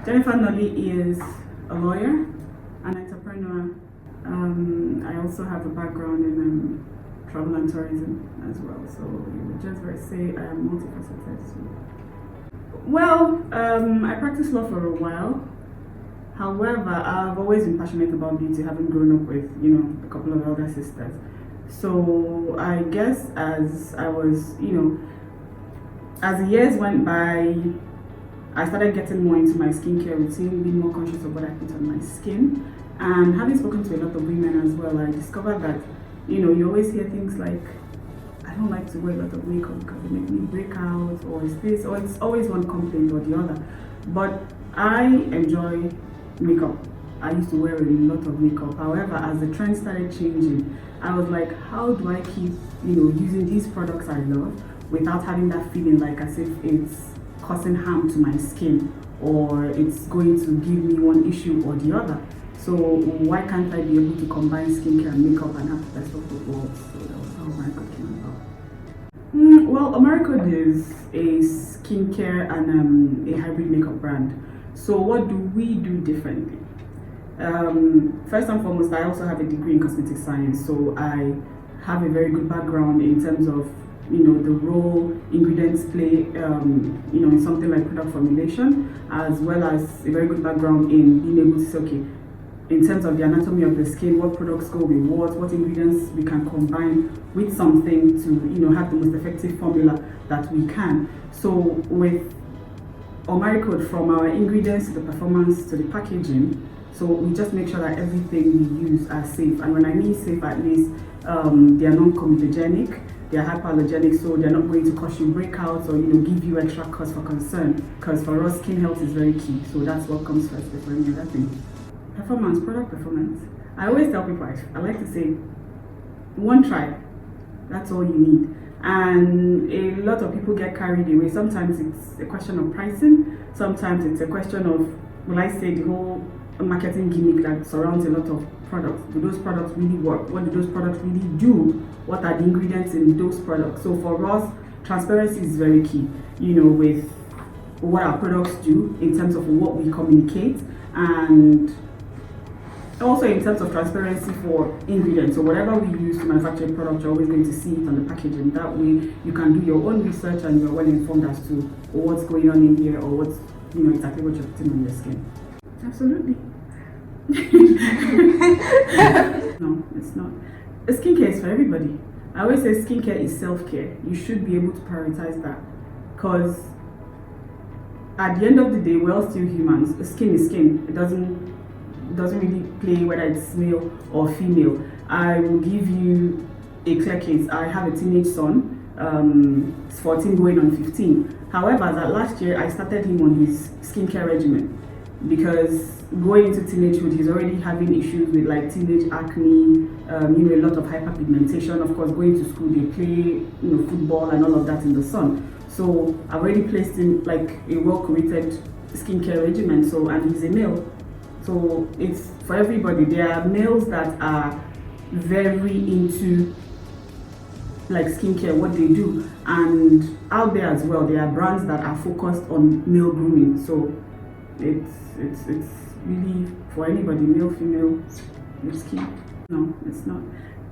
Jennifer Nnoli is a lawyer, an entrepreneur. I also have a background in travel and tourism as well, so you would just say I am multifaceted. Well, I practiced law for a while. However, I've always been passionate about beauty, having grown up with, a couple of elder sisters. So I guess as the years went by, I started getting more into my skincare routine, being more conscious of what I put on my skin. And having spoken to a lot of women as well, I discovered that, you always hear things like, I don't like to wear a lot of makeup because it makes me break out, or it's this, or it's always one complaint or the other. But I enjoy makeup. I used to wear a lot of makeup. However, as the trend started changing, I was like, how do I keep, using these products I love without having that feeling like as if it's causing harm to my skin or it's going to give me one issue or the other. So why can't I be able to combine skincare and makeup and have the best of both worlds? So that was how Omaricode came about. Well, Omaricode is a skincare and a hybrid makeup brand. So what do we do differently? First and foremost, I also have a degree in cosmetic science, so I have a very good background in terms of the role ingredients play in something like product formulation, as well as a very good background in being able to say, okay, in terms of the anatomy of the skin, what products go with what ingredients we can combine with something to have the most effective formula that we can. So with Omaricode, from our ingredients to the performance to the packaging, so we just make sure that everything we use are safe. And when I mean safe, at least they are non-comedogenic, they are hypoallergenic, so they're not going to cause you breakouts or give you extra cause for concern. Because for us, skin health is very key. So that's what comes first before any other thing. Performance, product performance. I always tell people, I like to say, one try, that's all you need. And a lot of people get carried away. Sometimes it's a question of pricing. Sometimes it's a question of, will I say, the whole marketing gimmick that surrounds a lot of products. Do those products really work? What do those products really do? What are the ingredients in those products? So for us, transparency is very key, with what our products do in terms of what we communicate, and also in terms of transparency for ingredients. So whatever we use to manufacture a product, you're always going to see it on the packaging. That way you can do your own research and you're well informed as to what's going on in here or what's exactly what you're putting on your skin. Absolutely. No, it's not. Skincare is for everybody. I always say skincare is self-care. You should be able to prioritize that, because at the end of the day, we're all still humans. Skin is skin. It doesn't really play whether it's male or female. I will give you a clear case. I have a teenage son, he's 14 going on 15. However, that last year I started him on his skincare regimen because going into teenagehood, he's already having issues with like teenage acne, a lot of hyperpigmentation. Of course, going to school, they play football and all of that in the sun. So I've already placed him like a well-curated skincare regimen. So, and he's a male. So it's for everybody. There are males that are very into like skincare, what they do, and out there as well, there are brands that are focused on male grooming. So it's really for anybody, male, female, your skin. No, it's not.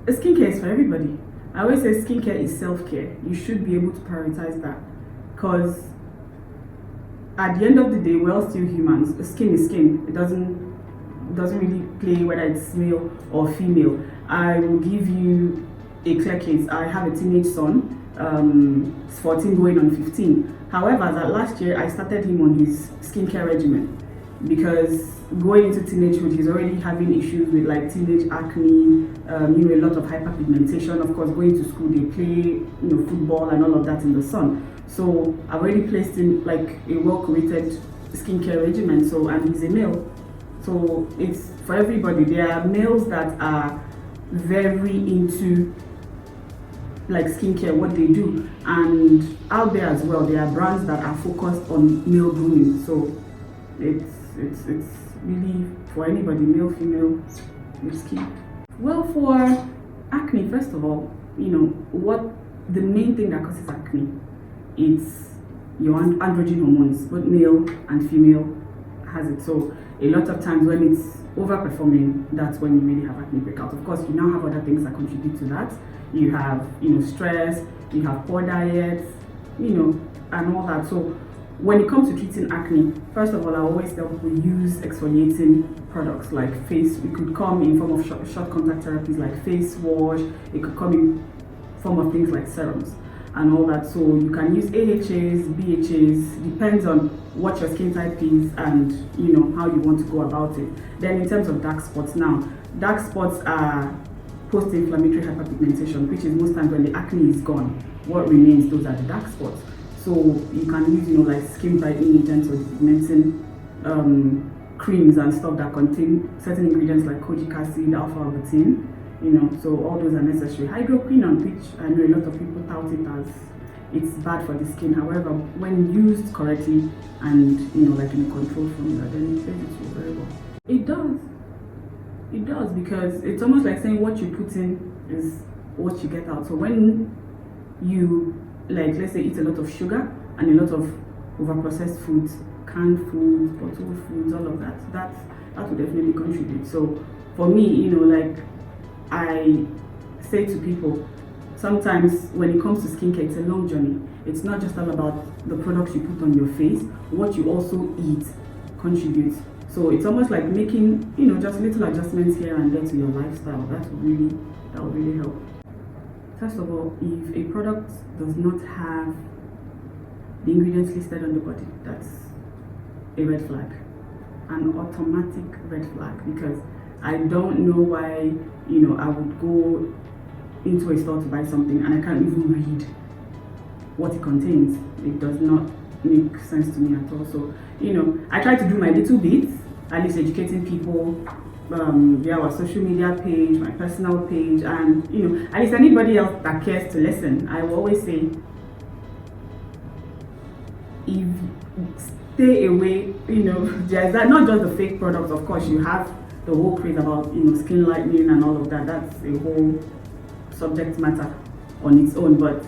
Skincare is for everybody. I always say skincare is self-care. You should be able to prioritize that, because at the end of the day, we're all still humans. Skin is skin. It doesn't really play whether it's male or female. I will give you a clear case. I have a teenage son, he's 14 going on 15. However, that last year I started him on his skincare regimen because going into teenagehood, he's already having issues with like teenage acne, a lot of hyperpigmentation. Of course, going to school, they play football and all of that in the sun. So I've already placed him like a well-curated skincare regimen. So, and he's a male. So it's for everybody. There are males that are very into like skincare, what they do, and out there as well, there are brands that are focused on male grooming. So it's really for anybody, male, female, your skin. Well, for acne, first of all, what the main thing that causes acne, it's your androgen hormones, both male and female has it. So a lot of times when it's overperforming, that's when you really have acne breakout. Of course, you now have other things that contribute to that. You have, stress, you have poor diet, and all that. So when it comes to treating acne, first of all, I always tell people use exfoliating products like it could come in form of short contact therapies like face wash. It could come in form of things like serums and all that. So you can use AHAs, BHAs, depends on what your skin type is and how you want to go about it. Then in terms of dark spots, now dark spots are post-inflammatory hyperpigmentation, which is most times when the acne is gone. What remains, those are the dark spots. So you can use like skin brightening agents or depigmenting creams and stuff that contain certain ingredients like kojic acid, alpha-arbutin. So all those are necessary. Hydroquinone, which I know a lot of people tout it as it's bad for the skin. However, when used correctly and like in a controlled formula, then it benefits you very well. It does. It does, because it's almost like saying what you put in is what you get out. So when you let's say eat a lot of sugar and a lot of overprocessed foods, canned foods, bottled foods, all of that will definitely contribute. So for me, I say to people, sometimes when it comes to skincare, it's a long journey. It's not just all about the products you put on your face. What you also eat contributes. So it's almost like making, just little adjustments here and there to your lifestyle. That will really help. First of all, if a product does not have the ingredients listed on the body, that's a red flag, an automatic red flag, because I don't know why, I would go into a store to buy something and I can't even read what it contains. It does not make sense to me at all. So, I try to do my little bit, at least educating people via our social media page, my personal page, and at least anybody else that cares to listen. I will always say, if stay away, there's that, not just the fake products. Of course, you have the whole craze about skin lightening and all of that. That's a whole subject matter on its own, but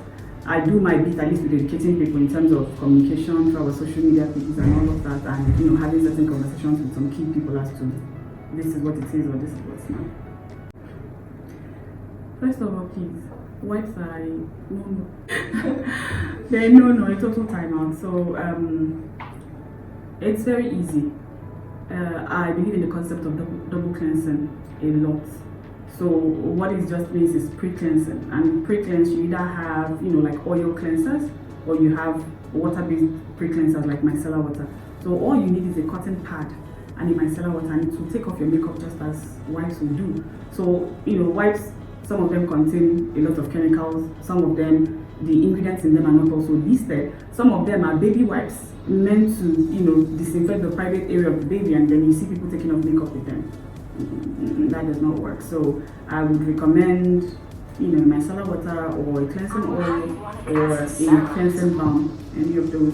I do my bit, at least with educating people in terms of communication through our social media pages and all of that, and having certain conversations with some key people as to this is what it is or this is what's not. First of all, please, wipes are no. They're no, a total timeout. So it's very easy. I believe in the concept of double cleansing a lot. So what it just means is pre-cleansing, and pre-cleanse you either have like oil cleansers or you have water-based pre-cleansers like micellar water. So all you need is a cotton pad and a micellar water, and it will take off your makeup just as wipes will do. So wipes, some of them contain a lot of chemicals, some of them, the ingredients in them are not also listed. Some of them are baby wipes meant to disinfect the private area of the baby, and then you see people taking off makeup with them. That does not work. So I would recommend micellar water or a cleansing oil or a cleansing balm. Any of those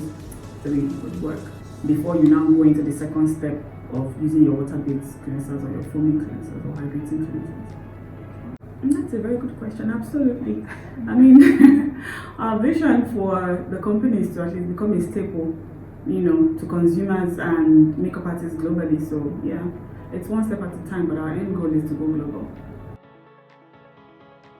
three would work before you now go into the second step of using your water-based cleansers or your foaming cleansers or hydrating cleansers. And that's a very good question. Absolutely. I mean, our vision for the company is to at least become a staple, to consumers and makeup artists globally. So yeah, it's one step at a time, but our end goal is to go global.